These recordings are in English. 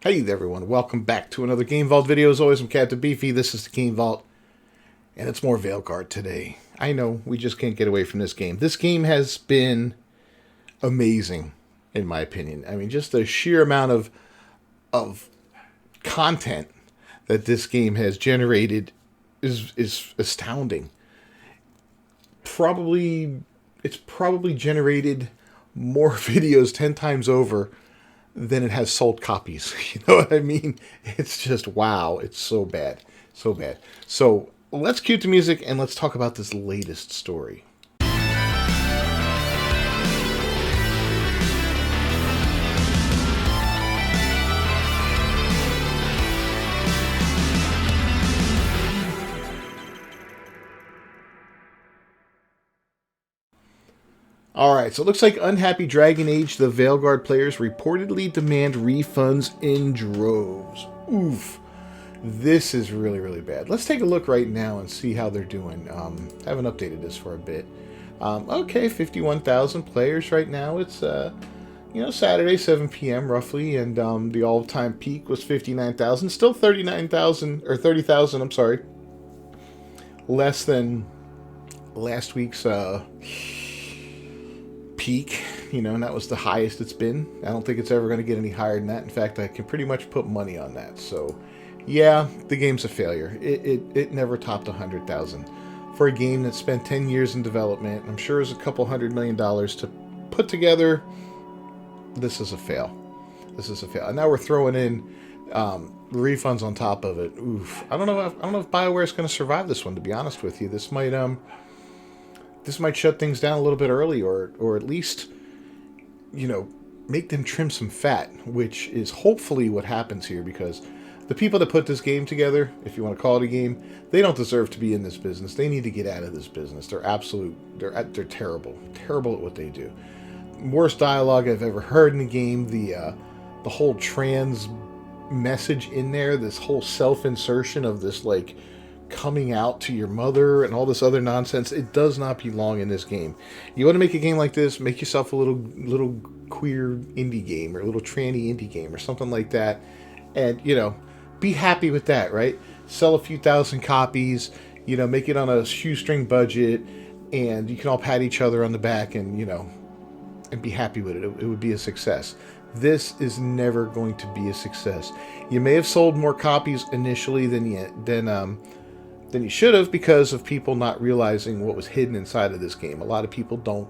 Hey there everyone, welcome back to another Game Vault video. As always, I'm Captain Beefy, this is the Game Vault, and it's more Veilguard today. I know, we just can't get away from this game. This game has been amazing, in my opinion. I mean, just the sheer amount of content that this game has generated is astounding. It's probably generated more videos 10 times over than it has sold copies. You know what I mean? It's just, wow. It's so bad. So bad. So let's cue the music and let's talk about this latest story. Alright, so it looks like unhappy Dragon Age, the Veilguard players reportedly demand refunds in droves. Oof. This is really, really bad. Let's take a look right now and see how they're doing. I haven't updated this for a bit. Okay, 51,000 players right now. It's, Saturday, 7 p.m. roughly, and the all-time peak was 59,000. Still 39,000, or 30,000, I'm sorry. Less than last week's, peak, and that was the highest it's been. I don't think it's ever going to get any higher than that. In fact, I can pretty much put money on that. So, yeah, the game's a failure. It never topped 100,000 for a game that spent 10 years in development. I'm sure it was a couple $100 million to put together. This is a fail. This is a fail. And now we're throwing in refunds on top of it. Oof. I don't know if Bioware is going to survive this one. To be honest with you, this might shut things down a little bit early, or at least, make them trim some fat, which is hopefully what happens here, because the people that put this game together, if you want to call it a game, they don't deserve to be in this business. They need to get out of this business. They're terrible. Terrible at what they do. Worst dialogue I've ever heard in a game. The whole trans message in there, this whole self-insertion of this, coming out to your mother and all this other nonsense. It does not belong in this game. You want to make a game like this, make yourself a little queer indie game, or a little tranny indie game, or something like that, and be happy with that, right? Sell a few thousand copies, make it on a shoestring budget, and you can all pat each other on the back and and be happy with it. It would be a success. This is never going to be a success. You may have sold more copies initially than you should have, because of people not realizing what was hidden inside of this game. A lot of people don't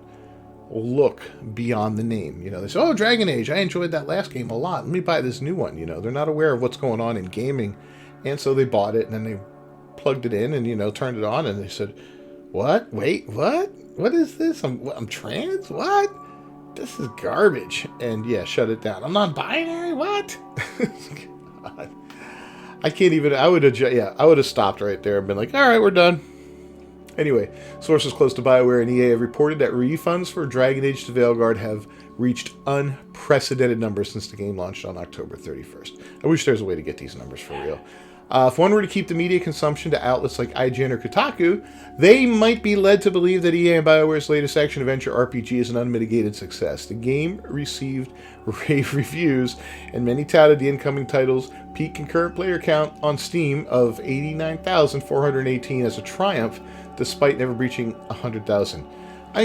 look beyond the name. They say, oh, Dragon Age, I enjoyed that last game a lot. Let me buy this new one. They're not aware of what's going on in gaming. And so they bought it, and then they plugged it in and, turned it on, and they said, what? Wait, what? What is this? I'm trans? What? This is garbage. And yeah, shut it down. I'm non-binary? What? God. I can't even, I would have stopped right there and been like, alright, we're done. Anyway, sources close to Bioware and EA have reported that refunds for Dragon Age to Veilguard have reached unprecedented numbers since the game launched on October 31st. I wish there was a way to get these numbers for real. If one were to keep the media consumption to outlets like IGN or Kotaku, they might be led to believe that EA and BioWare's latest action-adventure RPG is an unmitigated success. The game received rave reviews, and many touted the incoming title's peak concurrent player count on Steam of 89,418 as a triumph, despite never breaching 100,000.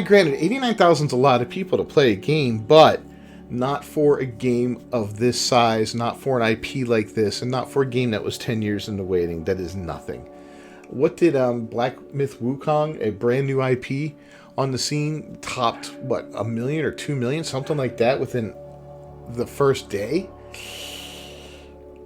Granted, 89,000 is a lot of people to play a game, but not for a game of this size, not for an IP like this, and not for a game that was 10 years in the waiting. That is nothing. What did Black Myth Wukong, a brand new IP on the scene, topped, what, 1 million or 2 million, something like that within the first day?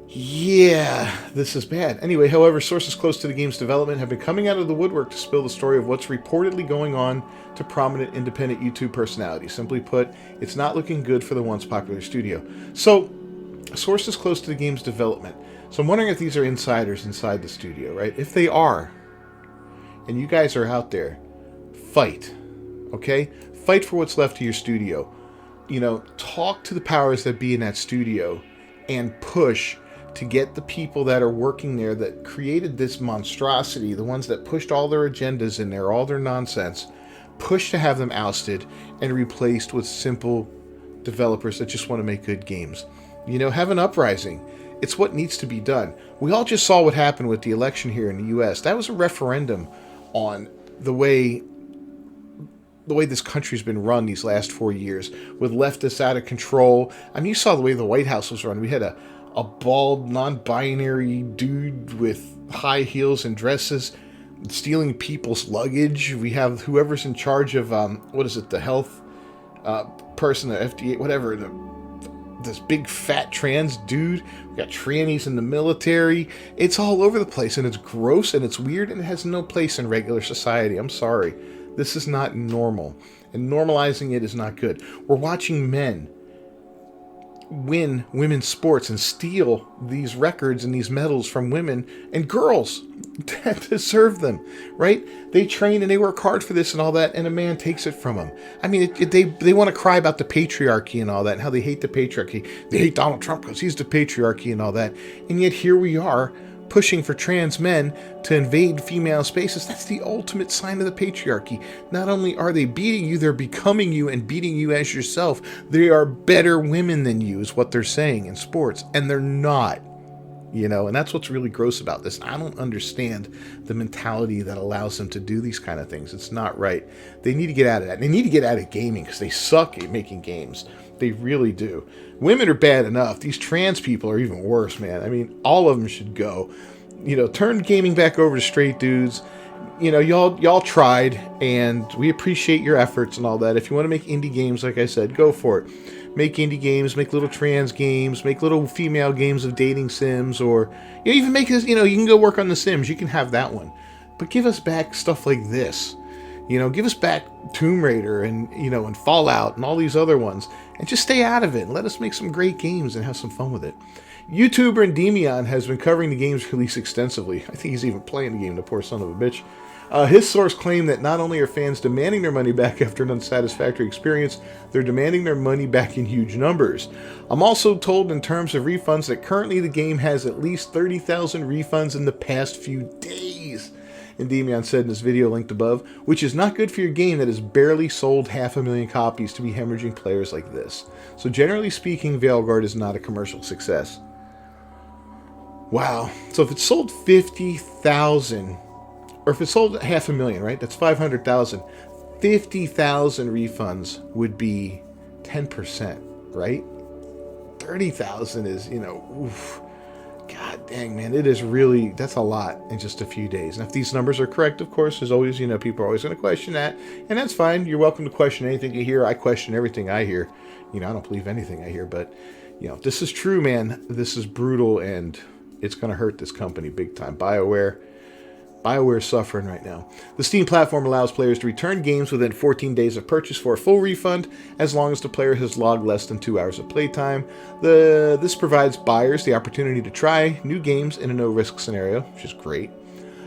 Yeah, this is bad. Anyway, however, sources close to the game's development have been coming out of the woodwork to spill the story of what's reportedly going on to prominent independent YouTube personalities. Simply put, it's not looking good for the once popular studio. So, sources close to the game's development. So I'm wondering if these are insiders inside the studio, right? If they are, and you guys are out there, fight, okay? Fight for what's left of your studio. Talk to the powers that be in that studio and push to get the people that are working there, that created this monstrosity, the ones that pushed all their agendas in there, all their nonsense, push to have them ousted and replaced with simple developers that just want to make good games. Have an uprising. It's what needs to be done. We all just saw what happened with the election here in the U.S. That was a referendum on the way this country's been run these last 4 years, with leftists out of control. I mean, you saw the way the White House was run. We had a bald, non-binary dude with high heels and dresses stealing people's luggage. We have whoever's in charge of, the health person, the FDA, whatever, this big fat trans dude. We got trannies in the military. It's all over the place, and it's gross, and it's weird, and it has no place in regular society. I'm sorry. This is not normal, and normalizing it is not good. We're watching men win women's sports and steal these records and these medals from women and girls that deserve them, right? They train and they work hard for this and all that, and a man takes it from them. I mean, they want to cry about the patriarchy and all that, and how they hate the patriarchy. They hate Donald Trump because he's the patriarchy and all that. And yet here we are, pushing for trans men to invade female spaces. That's the ultimate sign of the patriarchy. Not only are they beating you, they're becoming you and beating you as yourself. They are better women than you, is what they're saying in sports, and they're not. And that's what's really gross about this. I don't understand the mentality that allows them to do these kind of things. It's not right. They need to get out of that. They need to get out of gaming, because they suck at making games. They really do. Women are bad enough. These trans people are even worse, man. I mean, all of them should go. Turn gaming back over to straight dudes. Y'all tried, and we appreciate your efforts and all that. If you want to make indie games, like I said, go for it. Make indie games, make little trans games, make little female games of dating sims, or even make this, you can go work on The Sims. You can have that one. But give us back stuff like this. Give us back Tomb Raider and Fallout and all these other ones, and just stay out of it and let us make some great games and have some fun with it. YouTuber Endymion has been covering the game's release extensively. I think he's even playing the game, the poor son of a bitch. His source claimed that not only are fans demanding their money back after an unsatisfactory experience, they're demanding their money back in huge numbers. I'm also told in terms of refunds that currently the game has at least 30,000 refunds in the past few days. Endymion said in his video linked above, which is not good for your game that has barely sold 500,000 copies to be hemorrhaging players like this. So generally speaking, Veilguard is not a commercial success. Wow. So if it sold 50,000, or if it sold 500,000, right? That's 500,000. 50,000 refunds would be 10%, right? 30,000 is, oof. God dang, man, it is really, that's a lot in just a few days. And if these numbers are correct, of course, there's always, people are always going to question that. And that's fine. You're welcome to question anything you hear. I question everything I hear. I don't believe anything I hear. But, if this is true, man, this is brutal, and it's going to hurt this company big time. Bioware is suffering right now. The Steam platform allows players to return games within 14 days of purchase for a full refund, as long as the player has logged less than 2 hours of playtime. This provides buyers the opportunity to try new games in a no-risk scenario, which is great.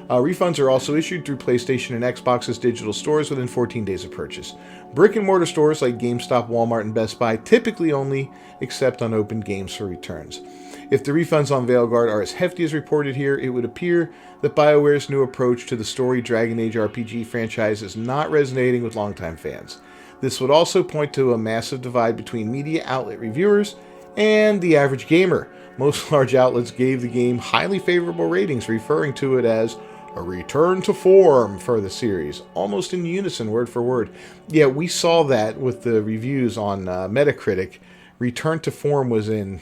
Refunds are also issued through PlayStation and Xbox's digital stores within 14 days of purchase. Brick-and-mortar stores like GameStop, Walmart, and Best Buy typically only accept unopened games for returns. If the refunds on Veilguard are as hefty as reported here, it would appear that BioWare's new approach to the storied Dragon Age RPG franchise is not resonating with longtime fans. This would also point to a massive divide between media outlet reviewers and the average gamer. Most large outlets gave the game highly favorable ratings, referring to it as a return to form for the series, almost in unison, word for word. Yeah, we saw that with the reviews on Metacritic. Return to form was in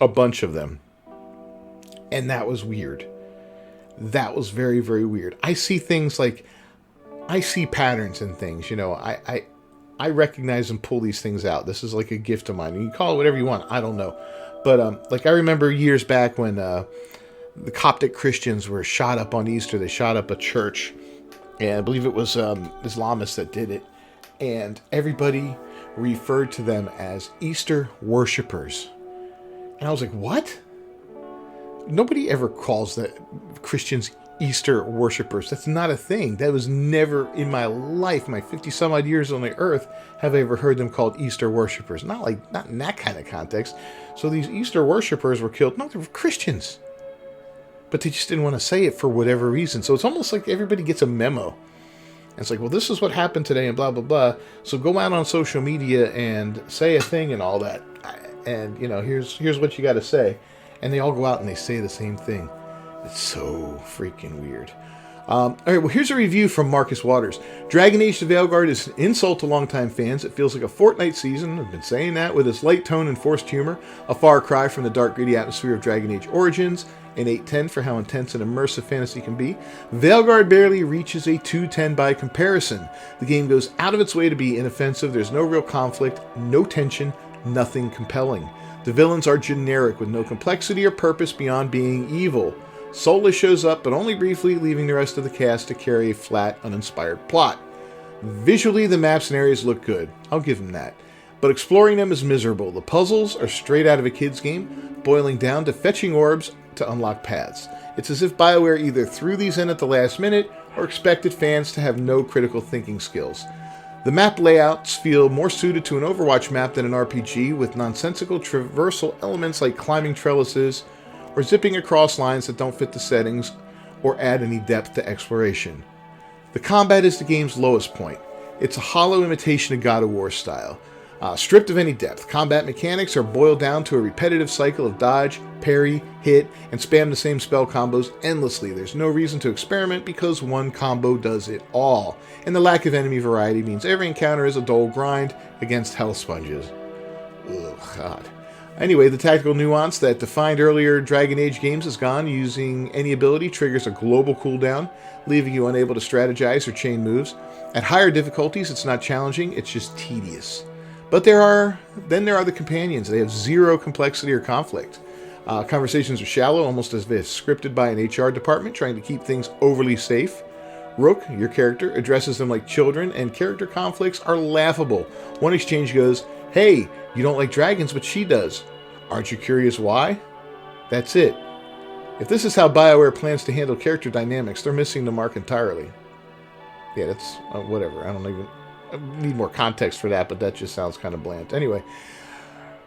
a bunch of them. And that was weird. That was very, very weird. I see things like, I see patterns in things, I recognize and pull these things out. This is like a gift of mine. You can call it whatever you want. I don't know. But I remember years back when the Coptic Christians were shot up on Easter. They shot up a church. And I believe it was Islamists that did it. And everybody referred to them as Easter worshippers. And I was like, what? Nobody ever calls that Christians Easter worshippers. That's not a thing. That was never in my life, my 50 some odd years on the earth, have I ever heard them called Easter worshippers. Not in that kind of context. So these Easter worshippers were killed. No, they were Christians. But they just didn't want to say it for whatever reason. So it's almost like everybody gets a memo. And it's like, well, this is what happened today and blah, blah, blah. So go out on social media and say a thing and all that. And, here's what you got to say. and they all go out and they say the same thing. It's so freaking weird. All right, well, here's a review from Marcus Waters. Dragon Age: The Veilguard is an insult to longtime fans. It feels like a Fortnite season. I've been saying that, with its light tone and forced humor. A far cry from the dark, gritty atmosphere of Dragon Age Origins. An 8/10 for how intense and immersive fantasy can be. Veilguard barely reaches a 2/10 by comparison. The game goes out of its way to be inoffensive. There's no real conflict, no tension, nothing compelling. The villains are generic with no complexity or purpose beyond being evil. Soulless shows up, but only briefly, leaving the rest of the cast to carry a flat, uninspired plot. Visually, the maps and areas look good. I'll give them that. But exploring them is miserable. The puzzles are straight out of a kid's game, boiling down to fetching orbs to unlock paths. It's as if Bioware either threw these in at the last minute or expected fans to have no critical thinking skills. The map layouts feel more suited to an Overwatch map than an RPG, with nonsensical traversal elements like climbing trellises or zipping across lines that don't fit the settings or add any depth to exploration. The combat is the game's lowest point. It's a hollow imitation of God of War style. Stripped of any depth, combat mechanics are boiled down to a repetitive cycle of dodge, parry, hit, and spam the same spell combos endlessly. There's no reason to experiment because one combo does it all. And the lack of enemy variety means every encounter is a dull grind against health sponges. Ugh, God. Anyway, the tactical nuance that defined earlier Dragon Age games is gone. Using any ability triggers a global cooldown, leaving you unable to strategize or chain moves. At higher difficulties, it's not challenging, it's just tedious. But there are the companions. They have zero complexity or conflict. Conversations are shallow, almost as if scripted by an HR department trying to keep things overly safe. Rook, your character, addresses them like children, and character conflicts are laughable. One exchange goes, "Hey, you don't like dragons, but she does. Aren't you curious why?" That's it. If this is how Bioware plans to handle character dynamics, they're missing the mark entirely. Yeah, that's whatever. I need more context for that, but that just sounds kind of bland. Anyway,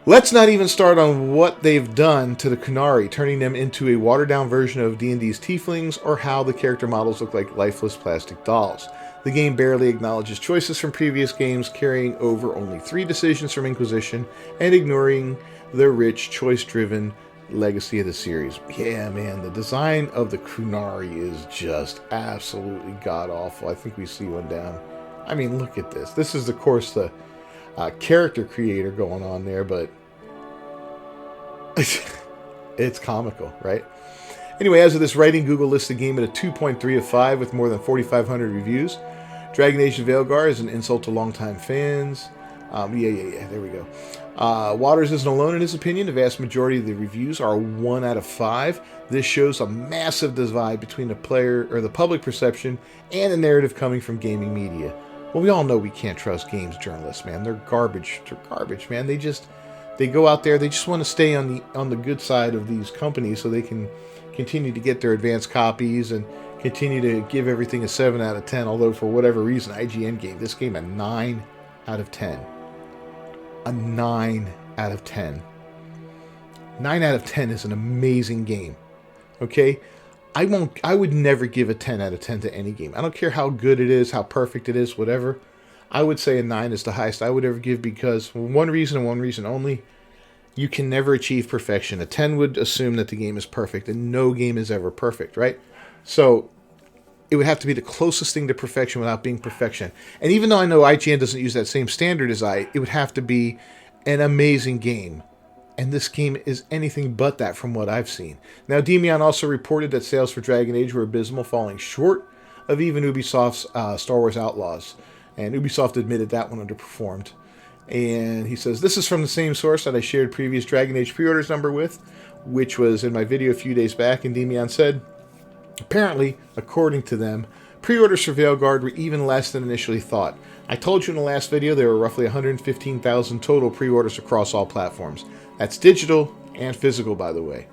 let's not even start on what they've done to the Qunari, turning them into a watered-down version of D&D's Tieflings, or how the character models look like lifeless plastic dolls. The game barely acknowledges choices from previous games, carrying over only 3 decisions from Inquisition, and ignoring the rich, choice-driven legacy of the series. Yeah, man, the design of the Qunari is just absolutely god-awful. I think we see one down. I mean, look at this. This is, of course, the character creator going on there, but it's comical, right? Anyway, as of this writing, Google lists the game at a 2.3 of 5 with more than 4,500 reviews. Dragon Age: The Veilguard is an insult to longtime fans. There we go. Waters isn't alone in his opinion. The vast majority of the reviews are 1 out of 5. This shows a massive divide between the player or the public perception and the narrative coming from gaming media. Well, we all know we can't trust games journalists, man. They're garbage. They're garbage, man. They go out there. They just want to stay on the good side of these companies so they can continue to get their advanced copies and continue to give everything a 7 out of 10. Although for whatever reason, IGN gave this game a 9 out of 10. A 9 out of 10. 9 out of 10 is an amazing game. Okay? I would never give a 10 out of 10 to any game. I don't care how good it is, how perfect it is, whatever. I would say a 9 is the highest I would ever give because one reason and one reason only. You can never achieve perfection. A 10 would assume that the game is perfect, and no game is ever perfect, right? So it would have to be the closest thing to perfection without being perfection. And even though I know IGN doesn't use that same standard as it would have to be an amazing game. And this game is anything but that from what I've seen. Now, Demian also reported that sales for Dragon Age were abysmal, falling short of even Ubisoft's Star Wars Outlaws. And Ubisoft admitted that one underperformed. And he says, this is from the same source that I shared previous Dragon Age pre-orders number with, which was in my video a few days back. And Demian said, apparently, according to them, pre-orders for Veilguard were even less than initially thought. I told you in the last video there were roughly 115,000 total pre-orders across all platforms. That's digital and physical, by the way.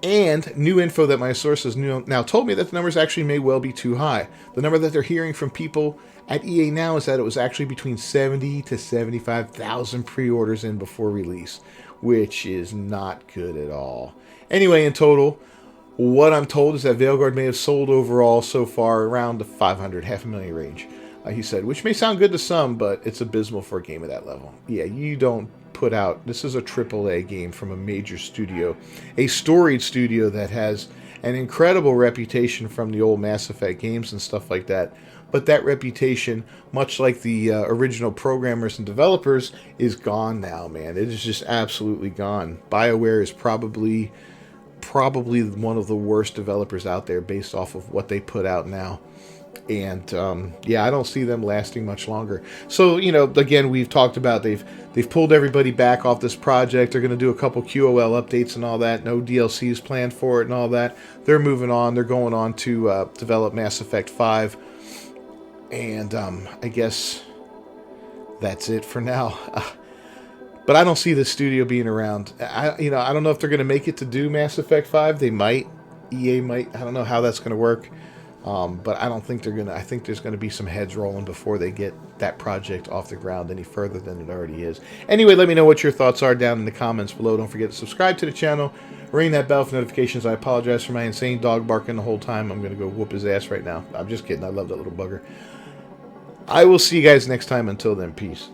And new info that my sources now told me that the numbers actually may well be too high. The number that they're hearing from people at EA now is that it was actually between 70 to 75,000 pre-orders in before release, which is not good at all. Anyway, in total, what I'm told is that Veilguard may have sold overall so far around the 500,000 range. He said, which may sound good to some, but it's abysmal for a game of that level. Yeah, you don't put out... This is a AAA game from a major studio, a storied studio that has an incredible reputation from the old Mass Effect games and stuff like that. But that reputation, much like the original programmers and developers, is gone now, man. It is just absolutely gone. Bioware is probably one of the worst developers out there based off of what they put out now. And yeah, I don't see them lasting much longer. So, you know, again, we've talked about they've pulled everybody back off this project. They're going to do a couple QOL updates and all that. No DLCs planned for it and all that. They're moving on. They're going on to develop Mass Effect 5. And I guess that's it for now. But I don't see the studio being around. I don't know if they're going to make it to do Mass Effect 5. They might. EA might. I don't know how that's going to work. But I don't think they're going to. I think there's going to be some heads rolling before they get that project off the ground any further than it already is. Anyway, let me know what your thoughts are down in the comments below. Don't forget to subscribe to the channel. Ring that bell for notifications. I apologize for my insane dog barking the whole time. I'm going to go whoop his ass right now. I'm just kidding. I love that little bugger. I will see you guys next time. Until then, peace.